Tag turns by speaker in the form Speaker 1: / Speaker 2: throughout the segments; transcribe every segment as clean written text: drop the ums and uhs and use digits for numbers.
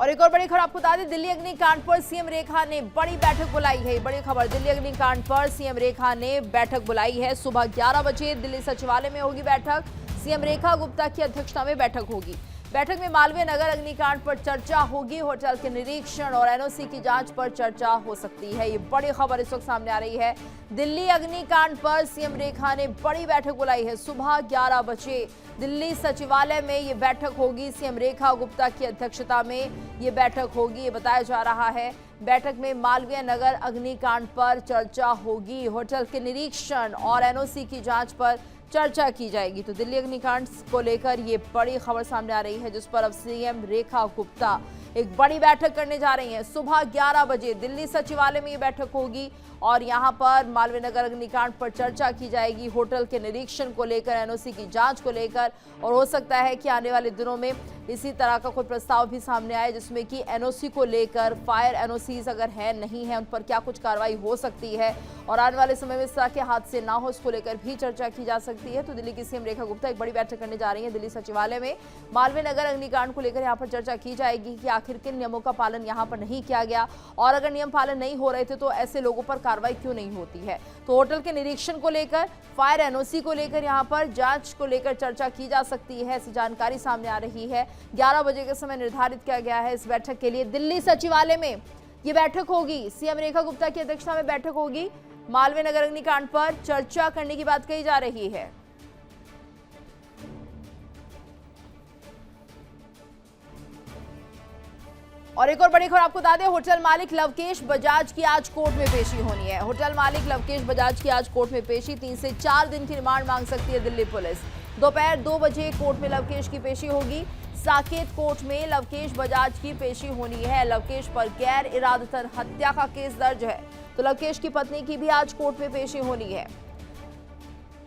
Speaker 1: और एक और बड़ी खबर आपको बता दें, दिल्ली अग्निकांड पर सीएम रेखा ने बड़ी बैठक बुलाई है। बड़ी खबर, दिल्ली अग्निकांड पर सीएम रेखा ने बैठक बुलाई है। सुबह 11 बजे दिल्ली सचिवालय में होगी बैठक। सीएम रेखा गुप्ता की अध्यक्षता में बैठक होगी। बैठक में मालवीय नगर अग्निकांड पर चर्चा होगी। होटल के निरीक्षण और एनओसी की जांच पर चर्चा हो सकती है। ये बड़ी खबर इस वक्त सामने आ रही है। दिल्ली अग्निकांड पर सीएम रेखा ने बड़ी बैठक बुलाई है। सुबह 11 बजे दिल्ली सचिवालय में ये बैठक होगी। सीएम रेखा गुप्ता की अध्यक्षता में ये बैठक होगी, ये बताया जा रहा है। बैठक में मालवीय नगर अग्निकांड पर चर्चा होगी। होटल के निरीक्षण और एनओसी की जांच पर चर्चा की जाएगी। तो दिल्ली अग्निकांड को लेकर ये बड़ी खबर सामने आ रही है, जिस पर अब सीएम रेखा गुप्ता एक बड़ी बैठक करने जा रही हैं। सुबह 11 बजे दिल्ली सचिवालय में ये बैठक होगी और यहां पर मालवीय नगर अग्निकांड पर चर्चा की जाएगी। होटल के निरीक्षण को लेकर, एनओसी की जांच को लेकर, और हो सकता है कि आने वाले दिनों में इसी तरह का कोई प्रस्ताव भी सामने आए, जिसमें कि एनओसी को लेकर, फायर एनओसीज अगर है नहीं है, उन पर क्या कुछ कार्रवाई हो सकती है और आने वाले समय में इस तरह के हादसे ना हो, इसको लेकर भी चर्चा की जा सकती है। तो दिल्ली की सीएम रेखा गुप्ता एक बड़ी बैठक करने जा रही है दिल्ली सचिवालय में। मालवीय नगर अग्निकांड को लेकर यहाँ पर चर्चा की जाएगी कि आखिर किन नियमों का पालन यहाँ पर नहीं किया गया और अगर नियम पालन नहीं हो रहे थे तो ऐसे लोगों पर कार्रवाई क्यों नहीं होती है। तो होटल के निरीक्षण को लेकर, फायर एनओसी को लेकर, यहाँ पर जांच को लेकर चर्चा की जा सकती है, ऐसी जानकारी सामने आ रही है। 11 बजे का समय निर्धारित किया गया है इस बैठक के लिए। दिल्ली सचिवालय में ये बैठक होगी। सीएम रेखा गुप्ता की अध्यक्षता में बैठक होगी। मालवीय नगर अग्निकांड पर चर्चा करने की बात कही जा रही है। और एक और बड़ी खबर आपको बता दें, होटल मालिक लवकेश बजाज की आज कोर्ट में पेशी होनी है। होटल मालिक लवकेश बजाज की आज कोर्ट में पेशी। 3 से 4 दिन की रिमांड मांग सकती है दिल्ली पुलिस। दोपहर 2 बजे कोर्ट में लवकेश की पेशी होगी। साकेत कोर्ट में लवकेश बजाज की पेशी होनी है। लवकेश पर गैर इरादतन हत्या का केस दर्ज है। तो लवकेश की पत्नी की भी आज कोर्ट में पेशी होनी है।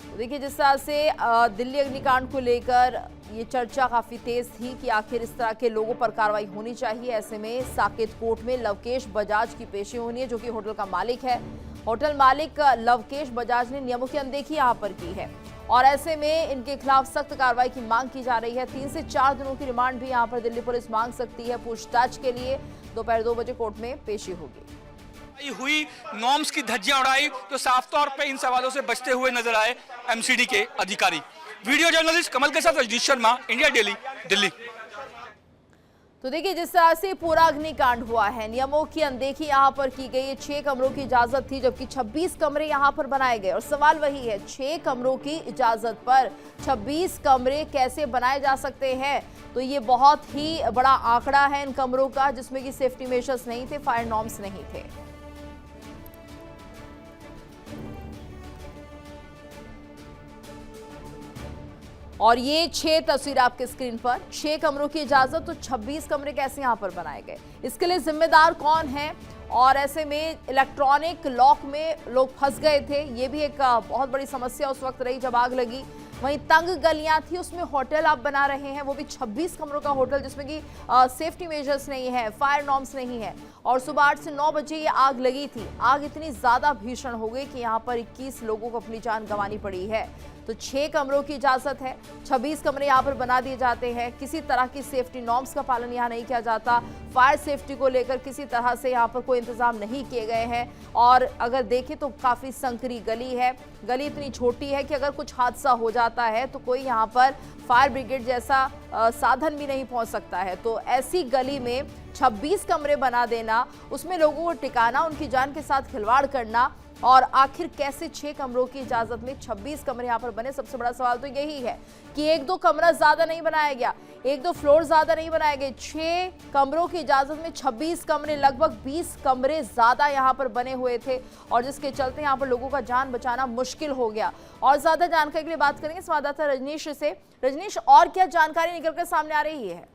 Speaker 1: तो देखिए, जिस तरह से दिल्ली अग्निकांड को लेकर ये चर्चा काफी तेज थी कि आखिर इस तरह के लोगों पर कार्रवाई होनी चाहिए। ऐसे में साकेत कोर्ट में लवकेश बजाज की पेशी होनी है, जो कि होटल का मालिक है। होटल मालिक लवकेश बजाज ने नियमों की अनदेखी यहाँ पर की है और ऐसे में इनके खिलाफ सख्त कार्रवाई की मांग की जा रही है। 3 से 4 दिनों की रिमांड भी यहाँ पर दिल्ली पुलिस मांग सकती है पूछताछ के लिए। दोपहर 2 बजे कोर्ट में पेशी होगी।
Speaker 2: हुई नॉर्म्स की धज्जियां उड़ाई तो साफ तौर पे इन सवालों से बचते हुए नजर आए एमसीडी के अधिकारी। वीडियो जर्नलिस्ट कमल के साथ रजनीश शर्मा, इंडिया डेली, दिल्ली।
Speaker 1: तो देखिए, जिस तरह से पूरा अग्निकांड हुआ है, नियमों की अनदेखी यहाँ पर की गई। 6 कमरों की इजाजत थी, जबकि 26 कमरे यहाँ पर बनाए गए। और सवाल वही है, 6 कमरों की इजाजत पर 26 कमरे कैसे बनाए जा सकते हैं? तो ये बहुत ही बड़ा आंकड़ा है इन कमरों का, जिसमें कि सेफ्टी मेजर्स नहीं थे, फायर नॉर्म्स नहीं थे। और ये 6 तस्वीर आपके स्क्रीन पर, 6 कमरों की इजाजत, तो 26 कमरे कैसे यहां पर बनाए गए? इसके लिए जिम्मेदार कौन है? और ऐसे में इलेक्ट्रॉनिक लॉक में लोग फंस गए थे। ये भी एक बहुत बड़ी समस्या उस वक्त रही जब आग लगी। वहीं तंग गलियां थी, उसमें होटल आप बना रहे हैं, वो भी 26 कमरों का होटल, जिसमें कि सेफ्टी मेजर्स नहीं है, फायर नॉर्म्स नहीं है। और सुबह 8 से 9 बजे ये आग लगी थी। आग इतनी ज्यादा भीषण हो गई कि यहाँ पर 21 लोगों को अपनी जान गंवानी पड़ी है। तो 6 कमरों की इजाजत है, 26 कमरे यहाँ पर बना दिए जाते हैं। किसी तरह की सेफ्टी नॉर्म्स का पालन यहाँ नहीं किया जाता। फायर सेफ्टी को लेकर किसी तरह से यहाँ पर कोई इंतजाम नहीं किए गए हैं। और अगर देखें तो काफ़ी संकरी गली है। गली इतनी छोटी है कि अगर कुछ हादसा हो जाता है तो कोई यहाँ पर फायर ब्रिगेड जैसा साधन भी नहीं पहुँच सकता है। तो ऐसी गली में 26 कमरे बना देना, उसमें लोगों को टिकाना, उनकी जान के साथ खिलवाड़ करना, और आखिर कैसे 6 कमरों की इजाजत में 26 कमरे यहाँ पर बने? सबसे बड़ा सवाल तो यही है कि 1-2 कमरा ज्यादा नहीं बनाया गया, 1-2 फ्लोर ज्यादा नहीं बनाए गए। 6 कमरों की इजाजत में 26 कमरे, लगभग 20 कमरे ज्यादा यहाँ पर बने हुए थे, और जिसके चलते यहाँ पर लोगों का जान बचाना मुश्किल हो गया। और ज्यादा जानकारी के लिए बात करेंगे संवाददाता रजनीश से। रजनीश, और क्या जानकारी निकलकर सामने आ रही है?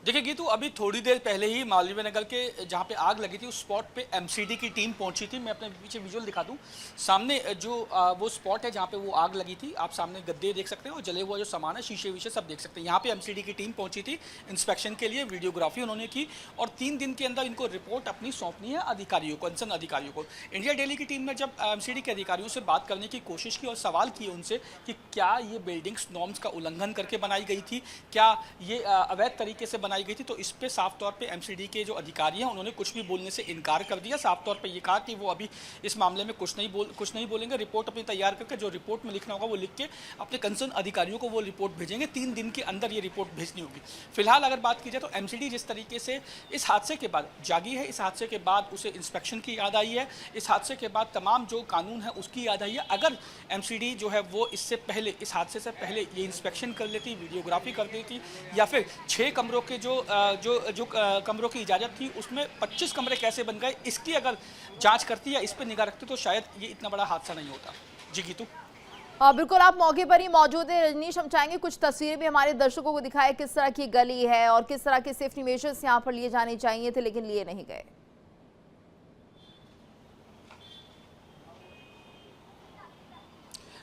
Speaker 2: देखिए गीतू, अभी थोड़ी देर पहले ही मालवीय नगर के जहाँ पे आग लगी थी उस स्पॉट पे एमसीडी की टीम पहुंची थी। मैं अपने पीछे विजुअल दिखा दूं। सामने जो वो स्पॉट है जहाँ पे वो आग लगी थी, आप सामने गद्दे देख सकते हैं और जले हुआ जो सामान है, शीशे वीशे सब देख सकते हैं। यहाँ पे एमसीडी की टीम पहुंची थी इंस्पेक्शन के लिए, वीडियोग्राफी उन्होंने की और 3 दिन के अंदर इनको रिपोर्ट अपनी सौंपनी है अधिकारियों को, कंसर्न अधिकारियों को। इंडिया डेली की टीम ने जब एमसीडी के अधिकारियों से बात करने की कोशिश की और सवाल किए उनसे कि क्या ये बिल्डिंग्स नॉर्म्स का उल्लंघन करके बनाई गई थी, क्या ये अवैध तरीके से बनाई गई थी, तो इस पे साफ तौर पे एमसीडी के जो अधिकारी हैं उन्होंने कुछ भी बोलने से इनकार कर दिया। साफ तौर पे ये कहा कि वो अभी इस मामले में कुछ नहीं बोलेंगे। रिपोर्ट अपनी तैयार करके जो रिपोर्ट में लिखना होगा वो लिख के अपने कंसर्न अधिकारियों को वो रिपोर्ट भेजेंगे। 3 दिन के अंदर ये रिपोर्ट भेजनी होगी। फिलहाल अगर बात की जाए तो एमसीडी जिस तरीके से इस हादसे के बाद जागी है, इस हादसे के बाद उसे इंस्पेक्शन की याद आई है, इस हादसे के बाद तमाम जो कानून है उसकी याद आई है। अगर एमसीडी जो है वो इससे पहले, इस हादसे से पहले ये इंस्पेक्शन कर लेती, वीडियोग्राफी कर देती, या फिर 6 कमरों के जो कमरों की इजाज़त थी उसमें 25 कमरे कैसे बन गए, इसकी अगर जांच करती या इस पर निगाह रखती तो शायद ये इतना बड़ा हादसा नहीं होता। जी गीतू।
Speaker 1: बिल्कुल, आप मौके पर ही मौजूद हैं रजनीश। हम चाहेंगे कुछ तस्वीरें भी हमारे दर्शकों को दिखाएं, किस तरह की गली है और किस तरह के सेफ्टी मेजर्स यहाँ पर लिए जाने चाहिए थे लेकिन लिए नहीं गए।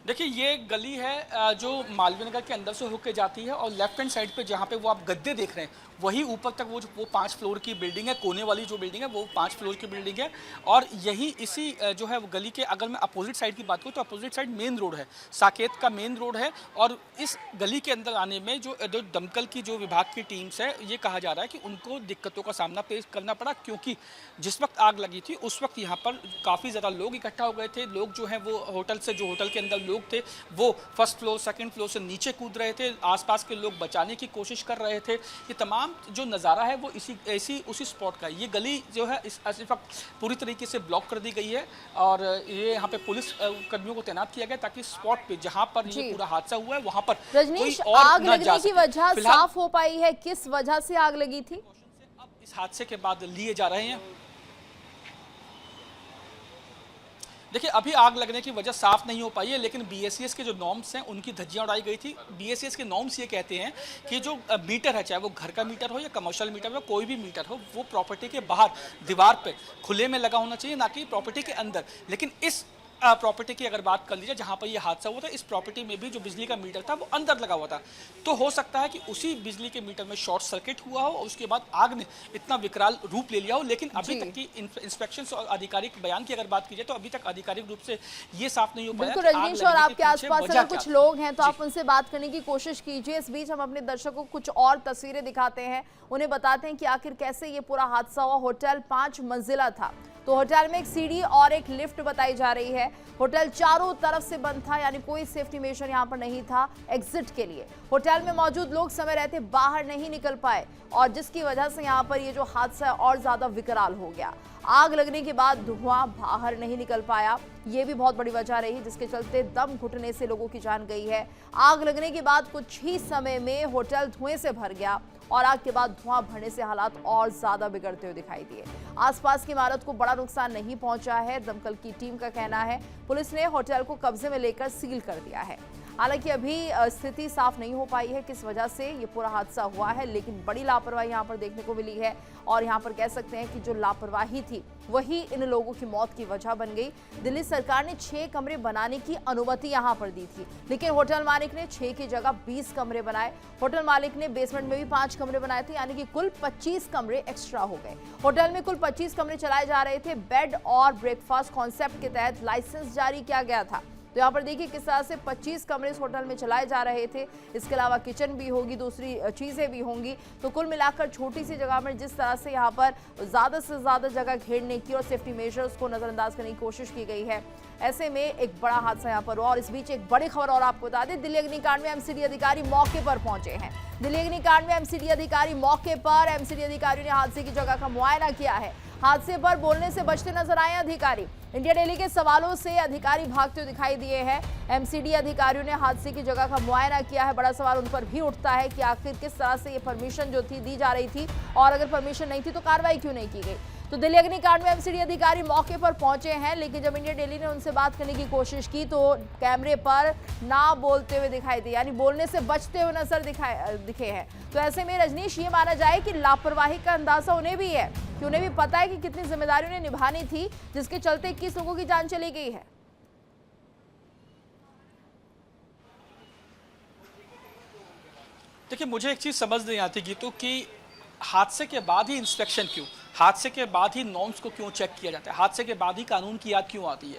Speaker 2: देखिए ये गली है जो मालवीय नगर के अंदर से होकर जाती है और लेफ्ट हैंड साइड पे जहाँ पे वो आप गद्दे देख रहे हैं वही ऊपर तक वो 5 फ्लोर की बिल्डिंग है। कोने वाली जो बिल्डिंग है वो 5 फ्लोर की बिल्डिंग है और यही इसी जो है वो गली के, अगर मैं अपोजिट साइड की बात करूँ तो अपोजिट साइड मेन रोड है, साकेत का मेन रोड है। और इस गली के अंदर आने में जो दमकल की जो विभाग की टीम्स है, ये कहा जा रहा है कि उनको दिक्कतों का सामना पेश करना पड़ा, क्योंकि जिस वक्त आग लगी थी उस वक्त यहाँ पर काफ़ी ज़्यादा लोग इकट्ठा हो गए थे। लोग जो हैं वो होटल से, जो होटल के अंदर लोग थे वो फर्स्ट फ्लोर, सेकंड फ्लोर से नीचे कूद रहे थे, आसपास के लोग बचाने की कोशिश कर रहे थे। ये तमाम जो नज़ारा है वो उसी स्पॉट का है। ये गली जो है इस वक्त पूरी तरीके से ब्लॉक कर दी गई है और ये यहाँ पे पुलिस कर्मियों को तैनात किया गया ताकि स्पॉट पे जहाँ पर ये पूरा हादसा हुआ है वहाँ पर
Speaker 1: रजनीश,
Speaker 2: कोई और
Speaker 1: आग
Speaker 2: न जा
Speaker 1: लगने की
Speaker 2: सके।
Speaker 1: वजह साफ हो पाई है, किस वजह से आग लगी थी?
Speaker 2: अब इस हादसे के बाद लिए जा रहे हैं। देखिए अभी आग लगने की वजह साफ नहीं हो पाई है, लेकिन बीएसईएस के जो नॉर्म्स हैं उनकी धज्जियां उड़ाई गई थी। बीएसईएस के नॉर्म्स ये कहते हैं कि जो मीटर है, चाहे वो घर का मीटर हो या कमर्शियल मीटर हो, कोई भी मीटर हो, वो प्रॉपर्टी के बाहर दीवार पे खुले में लगा होना चाहिए, ना कि प्रॉपर्टी के अंदर। लेकिन इस प्रॉपर्टी की अगर बात कर लीजिए जहाँ पर ये हादसा हुआ था, इस प्रॉपर्टी में भी जो बिजली का मीटर था वो अंदर लगा हुआ था। तो हो सकता है कि उसी बिजली के मीटर में शॉर्ट सर्किट हुआ हो और उसके बाद आग ने इतना विकराल रूप ले लिया हो। लेकिन अभी तक की इंस्पेक्शन और आधिकारिक बयान की अगर बात की जाए तो अभी तक आधिकारिक रूप से ये साफ नहीं हो पाया।
Speaker 1: बिल्कुल रजनीश, और आपके आसपास अगर कुछ लोग हैं तो आप उनसे बात करने की कोशिश कीजिए। इस बीच हम अपने दर्शकों को कुछ और तस्वीरें दिखाते हैं, उन्हें बताते हैं कि आखिर कैसे ये पूरा हादसा हुआ। होटल 5 मंजिला था, तो होटल में एक सीढ़ी और एक लिफ्ट बताई जा रही है। होटल चारों तरफ से बंद था, यानी कोई सेफ्टी मेजर यहां पर नहीं था एग्जिट के लिए। होटल में मौजूद लोग समय रहते बाहर नहीं निकल पाए और जिसकी वजह से यहां पर ये जो हादसा और ज्यादा विकराल हो गया। आग लगने के बाद धुआं बाहर नहीं निकल पाया, ये भी बहुत बड़ी वजह रही जिसके चलते दम घुटने से लोगों की जान गई है। आग लगने के बाद कुछ ही समय में होटल धुएं से भर गया और आग के बाद धुआं भरने से हालात और ज्यादा बिगड़ते हुए दिखाई दिए। आसपास की इमारत को बड़ा नुकसान नहीं पहुंचा है, दमकल की टीम का कहना है। पुलिस ने होटल को कब्जे में लेकर सील कर दिया है। हालांकि अभी स्थिति साफ नहीं हो पाई है किस वजह से ये पूरा हादसा हुआ है, लेकिन बड़ी लापरवाही यहाँ पर देखने को मिली है और यहाँ पर कह सकते हैं कि जो लापरवाही थी वही इन लोगों की मौत की वजह बन गई। दिल्ली सरकार ने 6 कमरे बनाने की अनुमति यहाँ पर दी थी, लेकिन होटल मालिक ने 6 की जगह 20 कमरे बनाए। होटल मालिक ने बेसमेंट में भी 5 कमरे बनाए थे, यानी कि कुल 25 कमरे एक्स्ट्रा हो गए। होटल में कुल 25 कमरे चलाए जा रहे थे। बेड और ब्रेकफास्ट कॉन्सेप्ट के तहत लाइसेंस जारी किया गया था। तो यहाँ पर देखिए किस तरह से 25 कमरे इस होटल में चलाए जा रहे थे। इसके अलावा किचन भी होगी, दूसरी चीज़ें भी होंगी। तो कुल मिलाकर छोटी सी जगह में जिस तरह से यहाँ पर ज़्यादा से ज़्यादा जगह घेरने की और सेफ्टी मेजर्स को नज़रअंदाज करने की कोशिश की गई है, ऐसे में एक बड़ा हादसा यहाँ पर हुआ। और इस बीच एक बड़ी खबर और आपको बता दें, दिल्ली अग्निकांड में एमसीडी अधिकारी मौके पर पहुंचे हैं। दिल्ली अग्निकांड में एमसीडी अधिकारी मौके पर, एमसीडी अधिकारियों ने हादसे की जगह का मुआयना किया है। हादसे पर बोलने से बचते नजर आए अधिकारी। इंडिया डेली के सवालों से अधिकारी भागते हुए दिखाई दिए हैं। एमसीडी अधिकारियों ने हादसे की जगह का मुआयना किया है। बड़ा सवाल उन पर भी उठता है कि आखिर किस तरह से ये परमिशन जो थी दी जा रही थी और अगर परमिशन नहीं थी तो कार्रवाई क्यों नहीं की गई। तो दिल्ली अग्निकांड में एमसीडी अधिकारी मौके पर पहुंचे हैं, लेकिन जब इंडिया डेली ने उनसे बात करने की कोशिश की तो कैमरे पर ना बोलते हुए दिखाई दिए, यानी बोलने से बचते हुए नजर दिखे हैं। तो ऐसे में रजनीश, ये माना जाए कि लापरवाही का अंदाजा उन्हें भी है कि उन्हें भी पता है कि कितनी जिम्मेदारी उन्हें निभानी थी, जिसके चलते 21 लोगों की जान चली गई है।
Speaker 2: देखिए, मुझे एक चीज़ समझ नहीं आती गीतू कि हादसे के बाद ही इंस्पेक्शन क्यों, हादसे के बाद ही नॉर्म्स को क्यों चेक किया जाता है, हादसे के बाद ही कानून की याद क्यों आती है।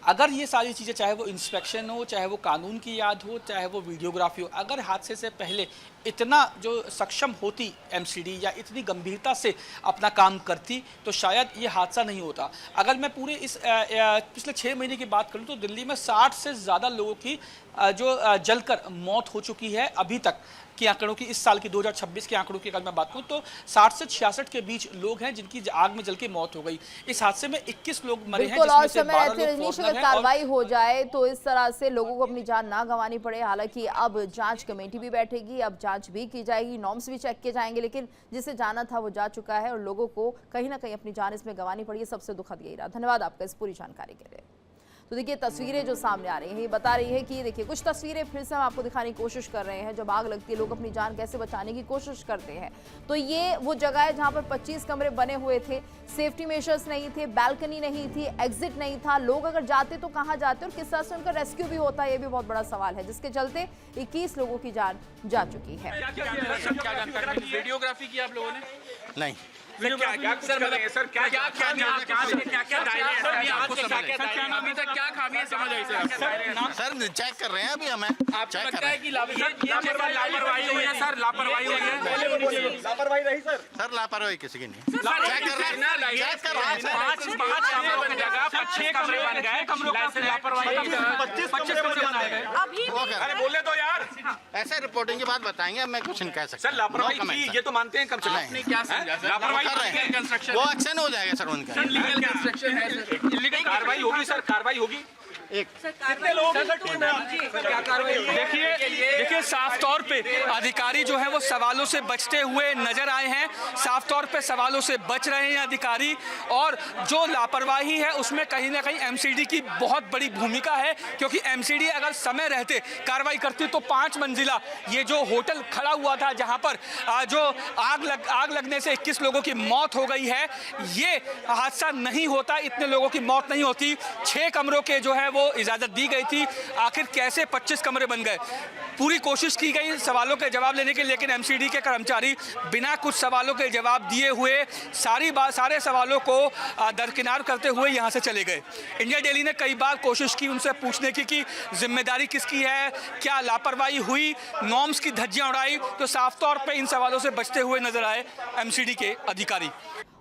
Speaker 2: अगर ये सारी चीज़ें, चाहे वो इंस्पेक्शन हो, चाहे वो कानून की याद हो, चाहे वो वीडियोग्राफी हो, अगर हादसे से पहले इतना जो सक्षम होती एमसीडी या इतनी गंभीरता से अपना काम करती तो शायद ये हादसा नहीं होता। अगर मैं पूरे इस पिछले 6 महीने की बात करूं तो दिल्ली में 60 से ज़्यादा लोगों की जो जलकर मौत हो चुकी है अभी तक के आंकड़ों की, इस साल की 2026 के आंकड़ों की अगर मैं बात करूं तो 60 से 66 के बीच लोग हैं जिनकी आग में जल के मौत हो गई। इस हादसे में 21 लोग मरे हैं, जिसमें से 12 लोग फॉरनर हैं।
Speaker 1: कार्रवाई हो जाए तो इस तरह से लोगों को अपनी जान ना गंवानी पड़े। हालांकि अब जांच कमेटी भी बैठेगी, अब जांच भी की जाएगी, नॉर्म्स भी चेक किए जाएंगे, लेकिन जिसे जाना था वो जा चुका है और लोगों को कहीं ना कहीं अपनी जान इसमें गंवानी पड़ी है। सबसे दुखद यही रहा। धन्यवाद आपका इस पूरी जानकारी के लिए। तो देखिए, तस्वीरें जो सामने आ रही हैं ये बता रही है कि देखिए, कुछ तस्वीरें फिर से हम आपको दिखाने की कोशिश कर रहे हैं। जब आग लगती है लोग अपनी जान कैसे बचाने की कोशिश करते हैं। तो ये वो जगह है जहां पर 25 कमरे बने हुए थे, सेफ्टी मेजर्स नहीं थे, बैल्कनी नहीं थी, एग्जिट नहीं था। लोग अगर जाते तो कहां जाते और किस तरह से उनका रेस्क्यू भी होता है, ये भी बहुत बड़ा सवाल है, जिसके चलते 21 लोगों की जान जा चुकी है।
Speaker 3: वीडियोग्राफी की आप लोगों ने?
Speaker 4: नहीं।
Speaker 3: अभी तक क्या खामी है समझ आई
Speaker 4: सर चेक कर रहे हैं अभी हमें।
Speaker 3: आपको लगता है कि लापरवाही हुई है सर? लापरवाही हुई है? लापरवाही रही सर?
Speaker 4: सर लापरवाही किसी की नहीं।
Speaker 3: चेक कर रहे हैं। 5 कमरे बन जाएगा, 6 कमरे बन गए, कमरों का लापरवाही 25 कमरे बनाए गए।
Speaker 4: अरे
Speaker 3: बोले तो यार,
Speaker 4: ऐसे रिपोर्टिंग के बाद बताएंगे, मैं कुछ नहीं कह सकता।
Speaker 3: सर लापरवाही की ये तो मानते हैं कम से कम। आपने क्या समझा सर? लापरवाही
Speaker 4: कर रहे हैं, वो एक्शन हो जाएगा सर उनका।
Speaker 3: इलीगल कंस्ट्रक्शन है सर, इलीगल कार्रवाई होगी सर, कार्रवाई होगी। कितने लोग क्या कार्रवाई?
Speaker 2: देखिए, साफ तौर पे अधिकारी जो है वो सवालों से बचते हुए नजर आए हैं, साफ तौर पे सवालों से बच रहे हैं अधिकारी। और जो लापरवाही है उसमें कहीं ना कहीं एमसीडी की बहुत बड़ी भूमिका है, क्योंकि एमसीडी अगर समय रहते कार्रवाई करती तो 5 मंजिला ये जो होटल खड़ा हुआ था, जहां पर जो आग लगने से 21 लोगों की मौत हो गई है, ये हादसा नहीं होता, इतने लोगों की मौत नहीं होती। 6 कमरों के जो है वो इजाजत दी गई थी, आखिर कैसे 25 कमरे बन गए? पूरी कोशिश की गई सवालों के जवाब लेने के, लेकिन एमसीडी के कर्मचारी बिना कुछ सवालों के जवाब दिए हुए सारे सवालों को दरकिनार करते हुए यहां से चले गए। इंडिया डेली ने कई बार कोशिश की उनसे पूछने की कि जिम्मेदारी किसकी है, क्या लापरवाही हुई, नॉर्म्स की धज्जियां उड़ाई, तो साफ तौर पे इन सवालों से बचते हुए नजर आए एमसीडी के अधिकारी।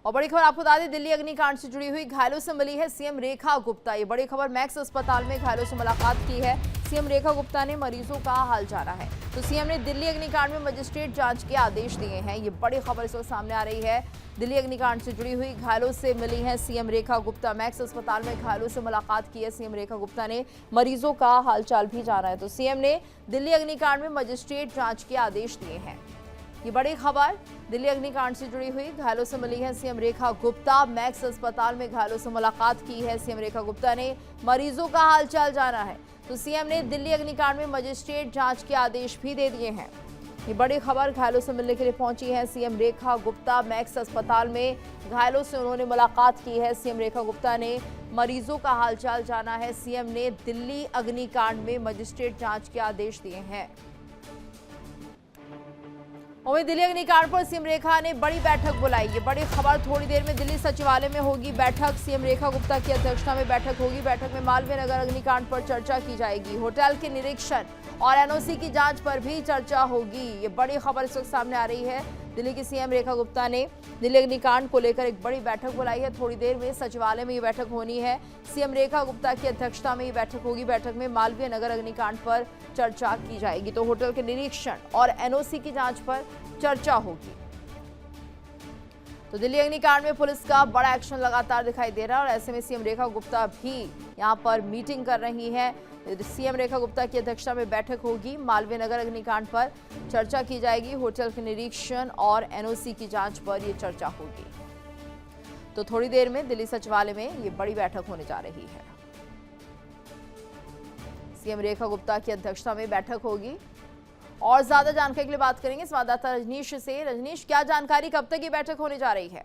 Speaker 1: और बड़ी खबर आपको बता दें, दिल्ली अग्निकांड से जुड़ी हुई घायलों से मिली है सीएम रेखा गुप्ता। ये बड़ी खबर, मैक्स अस्पताल में घायलों से मुलाकात की है सीएम रेखा गुप्ता ने, मरीजों का हाल जाना है। तो सीएम ने दिल्ली अग्निकांड में मजिस्ट्रेट जांच के आदेश दिए हैं। ये बड़ी खबर इस वक्त सामने आ रही है। दिल्ली अग्निकांड से जुड़ी हुई घायलों से मिली है सीएम रेखा गुप्ता। मैक्स अस्पताल में घायलों से मुलाकात की है सीएम रेखा गुप्ता ने, मरीजों का हालचाल भी जाना है। तो सीएम ने दिल्ली अग्निकांड में मजिस्ट्रेट जांच के आदेश दिए हैं। ये बड़ी खबर, दिल्ली अग्निकांड से जुड़ी हुई घायलों से मिली है सीएम रेखा गुप्ता। मैक्स अस्पताल में घायलों से मुलाकात की है सीएम रेखा गुप्ता ने, मरीजों का हालचाल जाना है। तो सीएम ने दिल्ली अग्निकांड में मजिस्ट्रेट जांच के आदेश भी दे दिए हैं। ये बड़ी खबर, घायलों से मिलने के लिए पहुंची है सीएम रेखा गुप्ता। मैक्स अस्पताल में घायलों से उन्होंने मुलाकात की है सीएम रेखा गुप्ता ने, मरीजों का हालचाल जाना है। सीएम ने दिल्ली अग्निकांड में मजिस्ट्रेट जांच के आदेश दिए हैं। वहीं दिल्ली अग्निकांड पर सीएम रेखा ने बड़ी बैठक बुलाई। ये बड़ी खबर, थोड़ी देर में दिल्ली सचिवालय में होगी बैठक। सीएम रेखा गुप्ता की अध्यक्षता में बैठक होगी। बैठक में मालवीय नगर अग्निकांड पर चर्चा की जाएगी। होटल के निरीक्षण और एनओसी की जांच पर भी चर्चा होगी। ये बड़ी खबर इस वक्त सामने आ रही है। दिल्ली की सीएम रेखा गुप्ता ने दिल्ली अग्निकांड को लेकर एक बड़ी बैठक बुलाई है। थोड़ी देर में सचिवालय में ये बैठक होनी है। सीएम रेखा गुप्ता की अध्यक्षता में ये बैठक होगी। बैठक में मालवीय नगर अग्निकांड पर चर्चा की जाएगी। तो होटल के निरीक्षण और एनओसी की जांच पर चर्चा होगी। तो दिल्ली अग्निकांड में पुलिस का बड़ा एक्शन लगातार दिखाई दे रहा है और ऐसे में सीएम रेखा गुप्ता भी यहां पर मीटिंग कर रही हैं। सीएम रेखा गुप्ता की अध्यक्षता में बैठक होगी। मालवीय नगर अग्निकांड पर चर्चा की जाएगी। होटल के निरीक्षण और एनओसी की जांच पर यह चर्चा होगी। तो थोड़ी देर में दिल्ली सचिवालय में ये बड़ी बैठक होने जा रही है। सीएम रेखा गुप्ता की अध्यक्षता में बैठक होगी और ज्यादा जानकारी के लिए बात करेंगे संवाददाता रजनीश से। रजनीश, क्या जानकारी, कब तक ये बैठक होने जा रही है?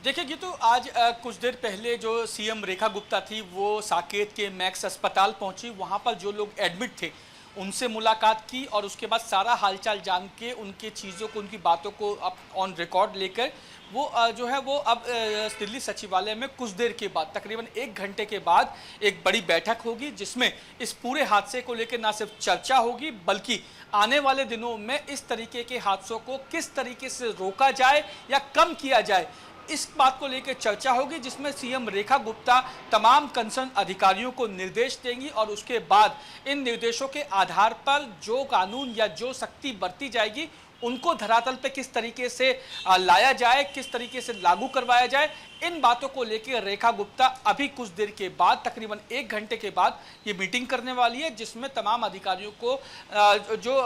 Speaker 2: देखिए गीतू, आज कुछ देर पहले जो सीएम रेखा गुप्ता थी वो साकेत के मैक्स अस्पताल पहुंची। वहां पर जो लोग एडमिट थे उनसे मुलाकात की और उसके बाद सारा हालचाल जान के उनकी चीज़ों को, उनकी बातों को अब ऑन रिकॉर्ड लेकर वो जो है वो अब दिल्ली सचिवालय में कुछ देर के बाद, तकरीबन 1 घंटे के बाद एक बड़ी बैठक होगी जिसमें इस पूरे हादसे को लेकर ना सिर्फ चर्चा होगी बल्कि आने वाले दिनों में इस तरीके के हादसों को किस तरीके से रोका जाए या कम किया जाए, इस बात को लेकर चर्चा होगी, जिसमें सीएम रेखा गुप्ता तमाम कंसर्न अधिकारियों को निर्देश देंगी और उसके बाद इन निर्देशों के आधार पर जो कानून या जो सख्ती बरती जाएगी उनको धरातल पे किस तरीके से लाया जाए, किस तरीके से लागू करवाया जाए, इन बातों को लेकर रेखा गुप्ता अभी कुछ देर के बाद, तकरीबन 1 घंटे के बाद ये मीटिंग करने वाली है, जिसमें तमाम अधिकारियों को जो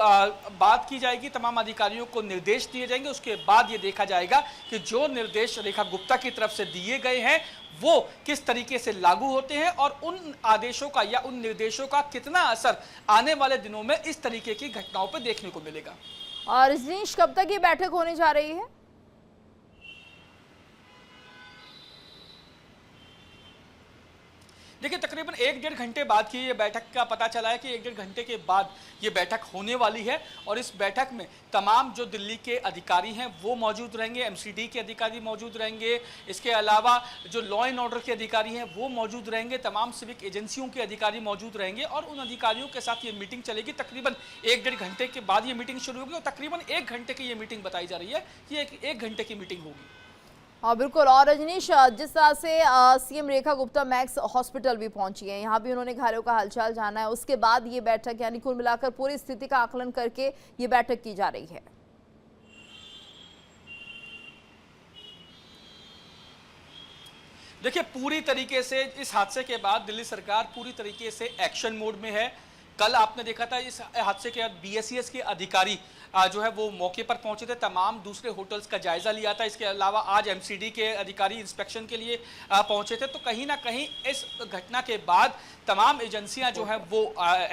Speaker 2: बात की जाएगी, तमाम अधिकारियों को निर्देश दिए जाएंगे। उसके बाद ये देखा जाएगा कि जो निर्देश रेखा गुप्ता की तरफ से दिए गए हैं वो किस तरीके से लागू होते हैं और उन आदेशों का या उन निर्देशों का कितना असर आने वाले दिनों में इस तरीके की घटनाओं पर देखने को मिलेगा।
Speaker 1: और रजनीश, कब तक ये बैठक होने जा रही है?
Speaker 2: देखिए, तकरीबन 1-1.5 घंटे बाद की ये बैठक का पता चला है कि 1-1.5 घंटे के बाद ये बैठक होने वाली है और इस बैठक में तमाम जो दिल्ली के अधिकारी हैं वो मौजूद रहेंगे, एमसीडी के अधिकारी मौजूद रहेंगे, इसके अलावा जो लॉ एंड ऑर्डर के अधिकारी हैं वो मौजूद रहेंगे, तमाम सिविक एजेंसियों के अधिकारी मौजूद रहेंगे और उन अधिकारियों के साथ ये मीटिंग चलेगी। तकरीबन 1-1.5 घंटे के बाद ये मीटिंग शुरू होगी और तकरीबन 1 घंटे की ये मीटिंग बताई जा रही है कि 1 घंटे की मीटिंग होगी।
Speaker 1: हाँ बिल्कुल। और रजनीश, जिस तरह से CM Rekha Gupta max hospital भी पहुंची हैं, यहाँ भी उन्होंने घायलों का हालचाल जाना है, उसके बाद ये बैठक, यानी कुल मिलाकर पूरी स्थिति का आकलन करके ये बैठक की जा रही है।
Speaker 2: देखिए, पूरी तरीके से इस हादसे के बाद दिल्ली सरकार पूरी तरीके से एक्शन मोड में है। कल आपने देखा था इस हादसे के बाद बीएसईएस के अधिकारी जो है वो मौके पर पहुंचे थे, तमाम दूसरे होटल्स का जायजा लिया था। इसके अलावा आज एमसीडी के अधिकारी इंस्पेक्शन के लिए पहुंचे थे। तो कहीं ना कहीं इस घटना के बाद तमाम एजेंसियां जो है वो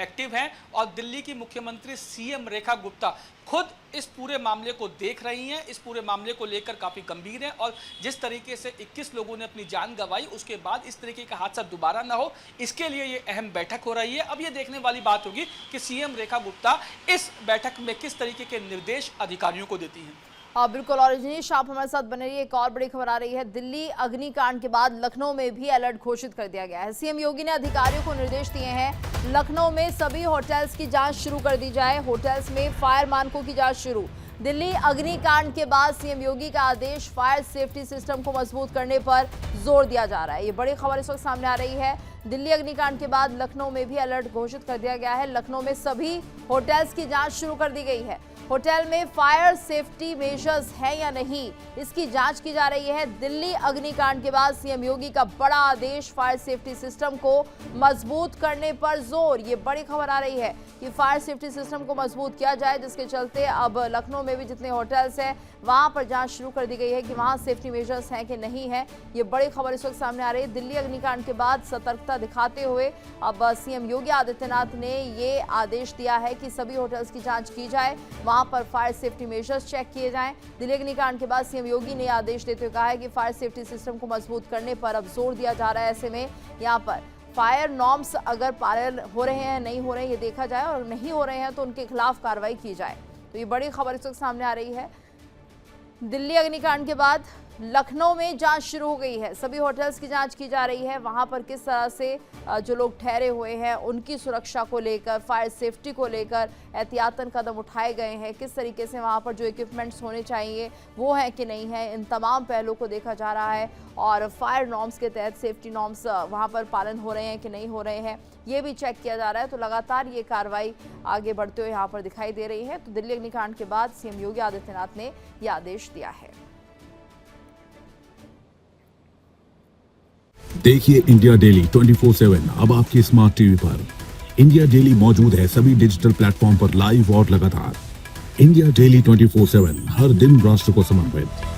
Speaker 2: एक्टिव हैं और दिल्ली की मुख्यमंत्री सीएम रेखा गुप्ता खुद इस पूरे मामले को देख रही हैं, इस पूरे मामले को लेकर काफ़ी गंभीर हैं और जिस तरीके से 21 लोगों ने अपनी जान गंवाई उसके बाद इस तरीके का हादसा दोबारा ना हो, इसके लिए ये अहम बैठक हो रही है। अब ये देखने वाली बात होगी कि सीएम रेखा गुप्ता इस बैठक में किस तरीके के निर्देश अधिकारियों को देती हैं।
Speaker 1: हाँ बिल्कुल। और रजनीश, आप हमारे साथ बने रहिए। एक और बड़ी खबर आ रही है, दिल्ली अग्निकांड के बाद लखनऊ में भी अलर्ट घोषित कर दिया गया है। सीएम योगी ने अधिकारियों को निर्देश दिए हैं, लखनऊ में सभी होटल्स की जांच शुरू कर दी जाए, होटल्स में फायर मानकों की जांच शुरू। दिल्ली अग्निकांड के बाद सीएम योगी का आदेश, फायर सेफ्टी सिस्टम को मजबूत करने पर जोर दिया जा रहा है। ये बड़ी खबर इस वक्त सामने आ रही है। दिल्ली अग्निकांड के बाद लखनऊ में भी अलर्ट घोषित कर दिया गया है। लखनऊ में सभी होटल्स की जांच शुरू कर दी गई है। होटल में फायर सेफ्टी मेजर्स है या नहीं, इसकी जांच की जा रही है। दिल्ली अग्निकांड के बाद सीएम योगी का बड़ा आदेश, फायर सेफ्टी सिस्टम को मजबूत करने पर जोर। ये बड़ी खबर आ रही है कि फायर सेफ्टी सिस्टम को मजबूत किया जाए, जिसके चलते अब लखनऊ में भी जितने होटल्स हैं वहां पर जांच शुरू कर दी गई है कि वहां सेफ्टी मेजर्स हैं कि नहीं है। ये बड़ी खबर इस वक्त सामने आ रही है। दिल्ली अग्निकांड के बाद सतर्कता दिखाते हुए अब सीएम योगी आदित्यनाथ ने ये आदेश दिया है कि सभी होटल्स की जांच की जाए, वहां पर फायर सेफ्टी मेजर्स चेक किए जाएं। दिल्ली अग्निकांड के बाद सीएम योगी ने आदेश देते हुए कहा है कि फायर सेफ्टी सिस्टम को मजबूत करने पर अब जोर दिया जा रहा है। ऐसे में यहाँ पर फायर नॉर्म्स अगर पालन हो रहे हैं नहीं हो रहे हैं ये देखा जाए और नहीं हो रहे हैं तो उनके खिलाफ कार्रवाई की जाए। तो ये बड़ी खबर इस वक्त सामने आ रही है। दिल्ली अग्निकांड के बाद लखनऊ में जांच शुरू हो गई है, सभी होटल्स की जांच की जा रही है। वहां पर किस तरह से जो लोग ठहरे हुए हैं उनकी सुरक्षा को लेकर, फायर सेफ्टी को लेकर एहतियातन कदम उठाए गए हैं, किस तरीके से वहां पर जो इक्विपमेंट्स होने चाहिए वो हैं कि नहीं है, इन तमाम पहलुओं को देखा जा रहा है। और फायर नॉर्म्स के तहत सेफ्टी नॉर्म्स वहां पर पालन हो रहे हैं कि नहीं हो रहे हैं ये भी चेक किया जा रहा है। तो लगातार ये कार्रवाई आगे बढ़ते हुए यहाँ पर दिखाई दे रही है। तो दिल्ली अग्निकांड के बाद सीएम योगी आदित्यनाथ ने यह आदेश दिया है।
Speaker 5: देखिए इंडिया डेली 24/7 अब आपके स्मार्ट टीवी पर। इंडिया डेली मौजूद है सभी डिजिटल प्लेटफॉर्म पर लाइव और लगातार। इंडिया डेली 24/7 हर दिन राष्ट्र को समर्पित।